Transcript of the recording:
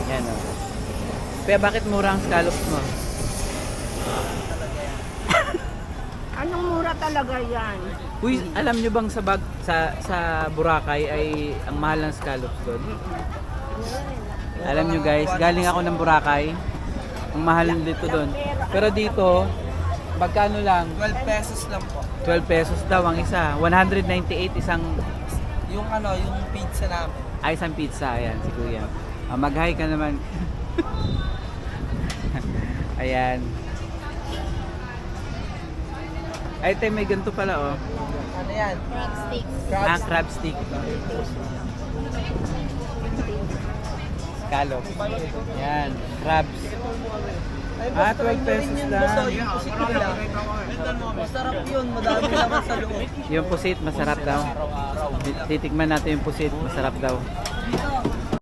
Yan o. Kaya bakit mura ang scallops mo? Anong mura talaga yan? Uy, alam nyo bang sa Boracay ay ang mahal ng scallops doon? Alam nyo guys, galing ako ng Boracay. Ang mahal dito doon. Pero dito, magkano lang? 12 pesos lang po. 12 pesos daw ang isa. 198 isang Yung yung pizza namin. isang pizza. Ayan, si Kuya. Mag-hi ka naman. Ayan. Ay, tayo may ganito pala oh. Ano yan? Crab stick. Crab stick. Scallops. Yan, crabs. 12 pesos lang. Yung pusit nila. Masarap yun, madami naman sa loob. Yung pusit, masarap daw. Titikman natin yung pusit, masarap daw.